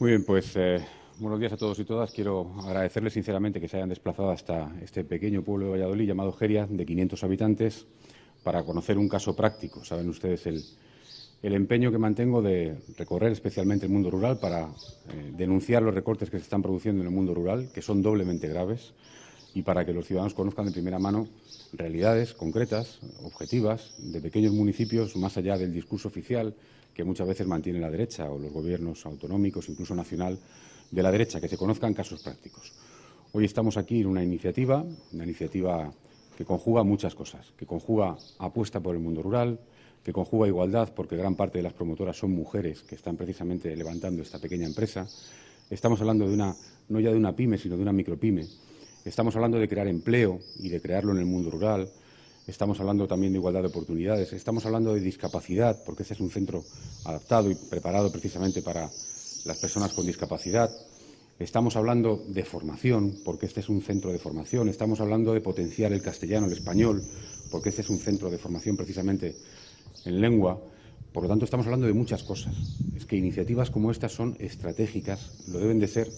Muy bien, pues buenos días a todos y todas. Quiero agradecerles sinceramente que se hayan desplazado hasta este pequeño pueblo de Valladolid llamado Jeria, de 500 habitantes, para conocer un caso práctico. Saben ustedes el empeño que mantengo de recorrer especialmente el mundo rural para denunciar los recortes que se están produciendo en el mundo rural, que son doblemente graves, y para que los ciudadanos conozcan de primera mano realidades concretas, objetivas, de pequeños municipios, más allá del discurso oficial que muchas veces mantiene la derecha o los gobiernos autonómicos, incluso nacional, de la derecha, que se conozcan casos prácticos. Hoy estamos aquí en una iniciativa que conjuga muchas cosas, que conjuga apuesta por el mundo rural, que conjuga igualdad, porque gran parte de las promotoras son mujeres que están precisamente levantando esta pequeña empresa. Estamos hablando de no ya de una pyme, sino de una micropyme. Estamos hablando de crear empleo y de crearlo en el mundo rural. Estamos hablando también de igualdad de oportunidades. Estamos hablando de discapacidad, porque este es un centro adaptado y preparado precisamente para las personas con discapacidad. Estamos hablando de formación, porque este es un centro de formación. Estamos hablando de potenciar el castellano, el español, porque este es un centro de formación precisamente en lengua. Por lo tanto, estamos hablando de muchas cosas. Es que iniciativas como estas son estratégicas, lo deben de ser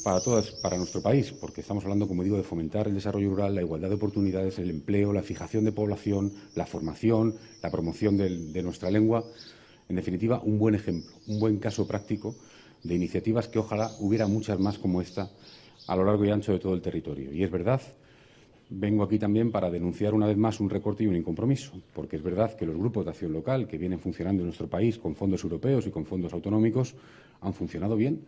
para nuestro país, porque estamos hablando, como digo, de fomentar el desarrollo rural, la igualdad de oportunidades, el empleo, la fijación de población, la formación, la promoción de nuestra lengua. En definitiva, un buen ejemplo, un buen caso práctico de iniciativas que ojalá hubiera muchas más como esta a lo largo y ancho de todo el territorio. Y es verdad, vengo aquí también para denunciar una vez más un recorte y un incompromiso, porque es verdad que los grupos de acción local que vienen funcionando en nuestro país con fondos europeos y con fondos autonómicos han funcionado bien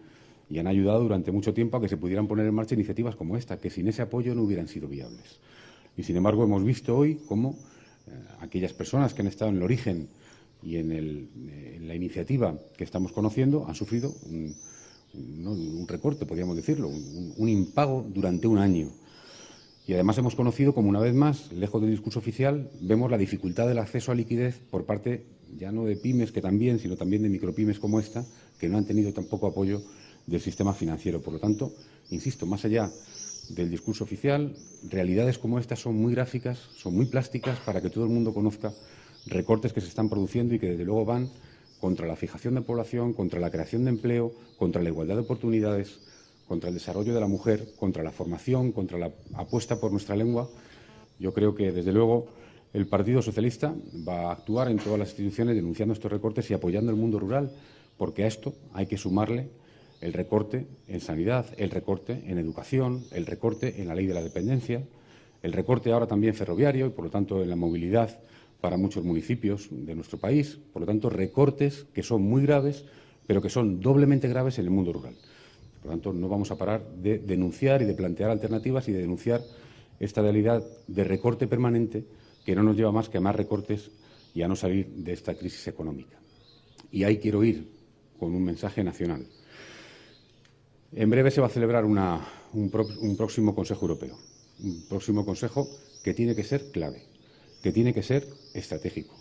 y han ayudado durante mucho tiempo a que se pudieran poner en marcha iniciativas como esta, que sin ese apoyo no hubieran sido viables. Y, sin embargo, hemos visto hoy cómo aquellas personas que han estado en el origen y en la iniciativa que estamos conociendo han sufrido un recorte, podríamos decirlo, un impago durante un año. Y además hemos conocido como, una vez más, lejos del discurso oficial, vemos la dificultad del acceso a liquidez por parte ya no de pymes, que también, sino también de micropymes como esta, que no han tenido tampoco apoyo del sistema financiero. Por lo tanto, insisto, más allá del discurso oficial, realidades como estas son muy gráficas, son muy plásticas, para que todo el mundo conozca recortes que se están produciendo y que, desde luego, van contra la fijación de población, contra la creación de empleo, contra la igualdad de oportunidades, contra el desarrollo de la mujer, contra la formación, contra la apuesta por nuestra lengua. Yo creo que, desde luego, el Partido Socialista va a actuar en todas las instituciones denunciando estos recortes y apoyando el mundo rural, porque a esto hay que sumarle el recorte en sanidad, el recorte en educación, el recorte en la ley de la dependencia, el recorte ahora también ferroviario y, por lo tanto, en la movilidad para muchos municipios de nuestro país. Por lo tanto, recortes que son muy graves, pero que son doblemente graves en el mundo rural. Por lo tanto, no vamos a parar de denunciar y de plantear alternativas y de denunciar esta realidad de recorte permanente que no nos lleva más que a más recortes y a no salir de esta crisis económica. Y ahí quiero ir con un mensaje nacional. En breve se va a celebrar un próximo Consejo Europeo, un próximo Consejo que tiene que ser clave, que tiene que ser estratégico,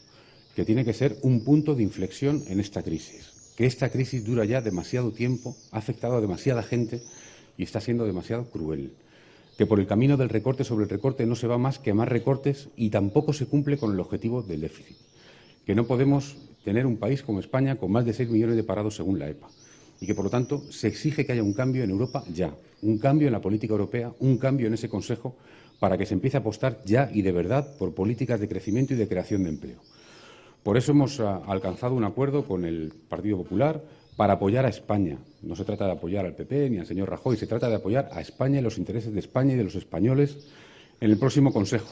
que tiene que ser un punto de inflexión en esta crisis, que esta crisis dura ya demasiado tiempo, ha afectado a demasiada gente y está siendo demasiado cruel, que por el camino del recorte sobre el recorte no se va más que a más recortes y tampoco se cumple con el objetivo del déficit, que no podemos tener un país como España con más de 6 millones de parados según la EPA, y que, por lo tanto, se exige que haya un cambio en Europa ya, un cambio en la política europea, un cambio en ese Consejo, para que se empiece a apostar ya y de verdad por políticas de crecimiento y de creación de empleo. Por eso hemos alcanzado un acuerdo con el Partido Popular para apoyar a España. No se trata de apoyar al PP ni al señor Rajoy, se trata de apoyar a España y los intereses de España y de los españoles en el próximo Consejo.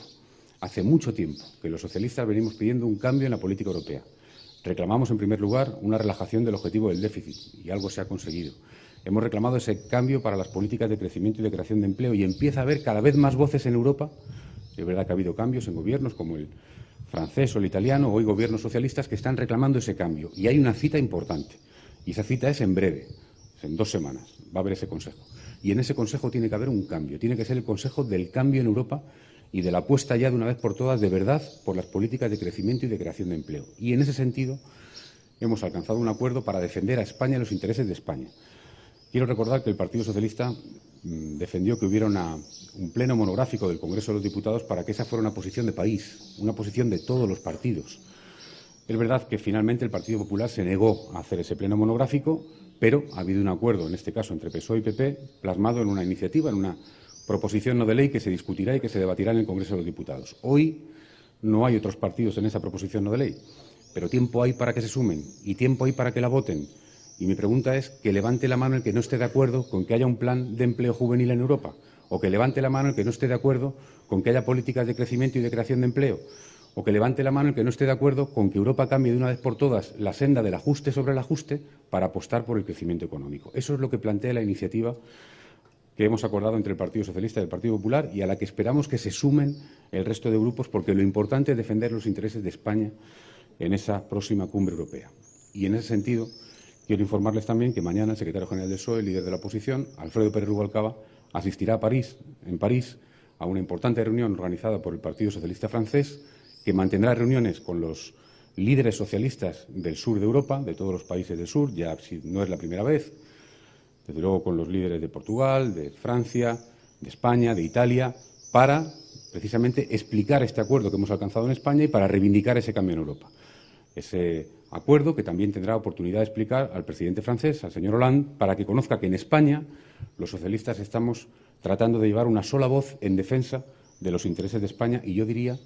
Hace mucho tiempo que los socialistas venimos pidiendo un cambio en la política europea. Reclamamos, en primer lugar, una relajación del objetivo del déficit, y algo se ha conseguido. Hemos reclamado ese cambio para las políticas de crecimiento y de creación de empleo, y empieza a haber cada vez más voces en Europa. Es verdad que ha habido cambios en gobiernos como el francés o el italiano, hoy gobiernos socialistas, que están reclamando ese cambio. Y hay una cita importante, y esa cita es en breve, en 2 semanas, va a haber ese Consejo. Y en ese Consejo tiene que haber un cambio, tiene que ser el Consejo del cambio en Europa y de la apuesta ya de una vez por todas, de verdad, por las políticas de crecimiento y de creación de empleo. Y en ese sentido hemos alcanzado un acuerdo para defender a España y los intereses de España. Quiero recordar que el Partido Socialista defendió que hubiera un pleno monográfico del Congreso de los Diputados para que esa fuera una posición de país, una posición de todos los partidos. Es verdad que finalmente el Partido Popular se negó a hacer ese pleno monográfico, pero ha habido un acuerdo, en este caso entre PSOE y PP, plasmado en una iniciativa, en una proposición no de ley que se discutirá y que se debatirá en el Congreso de los Diputados. Hoy no hay otros partidos en esa proposición no de ley, pero tiempo hay para que se sumen y tiempo hay para que la voten. Y mi pregunta es que levante la mano el que no esté de acuerdo con que haya un plan de empleo juvenil en Europa, o que levante la mano el que no esté de acuerdo con que haya políticas de crecimiento y de creación de empleo, o que levante la mano el que no esté de acuerdo con que Europa cambie de una vez por todas la senda del ajuste sobre el ajuste para apostar por el crecimiento económico. Eso es lo que plantea la iniciativa que hemos acordado entre el Partido Socialista y el Partido Popular y a la que esperamos que se sumen el resto de grupos, porque lo importante es defender los intereses de España en esa próxima cumbre europea. Y en ese sentido, quiero informarles también que mañana el secretario general del PSOE, el líder de la oposición, Alfredo Pérez Rubalcaba, asistirá a París, a una importante reunión organizada por el Partido Socialista francés, que mantendrá reuniones con los líderes socialistas del sur de Europa, de todos los países del sur, ya no es la primera vez, desde luego con los líderes de Portugal, de Francia, de España, de Italia, para precisamente explicar este acuerdo que hemos alcanzado en España y para reivindicar ese cambio en Europa. Ese acuerdo que también tendrá oportunidad de explicar al presidente francés, al señor Hollande, para que conozca que en España los socialistas estamos tratando de llevar una sola voz en defensa de los intereses de España y yo diría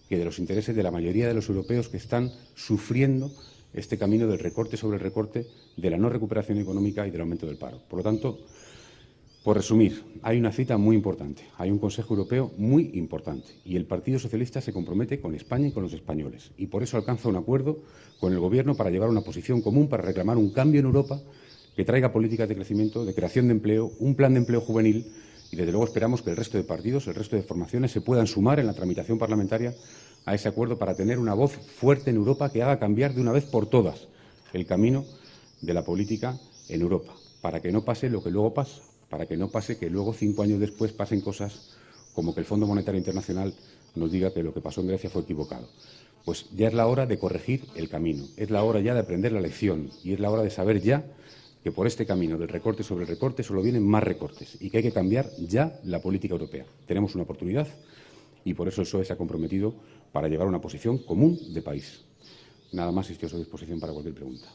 que de los intereses de la mayoría de los europeos que están sufriendo este camino del recorte sobre el recorte, de la no recuperación económica y del aumento del paro. Por lo tanto, por resumir, hay una cita muy importante, hay un Consejo Europeo muy importante y el Partido Socialista se compromete con España y con los españoles y por eso alcanza un acuerdo con el Gobierno para llevar una posición común para reclamar un cambio en Europa que traiga políticas de crecimiento, de creación de empleo, un plan de empleo juvenil y, desde luego, esperamos que el resto de partidos, el resto de formaciones se puedan sumar en la tramitación parlamentaria a ese acuerdo para tener una voz fuerte en Europa que haga cambiar de una vez por todas el camino de la política en Europa, para que no pase lo que luego pasa, para que no pase que luego, 5 años después, pasen cosas como que el Fondo Monetario Internacional nos diga que lo que pasó en Grecia fue equivocado. Pues ya es la hora de corregir el camino, es la hora ya de aprender la lección y es la hora de saber ya que por este camino del recorte sobre el recorte solo vienen más recortes y que hay que cambiar ya la política europea. Tenemos una oportunidad y por eso el PSOE se ha comprometido para llevar una posición común de país. Nada más y estoy a su disposición para cualquier pregunta.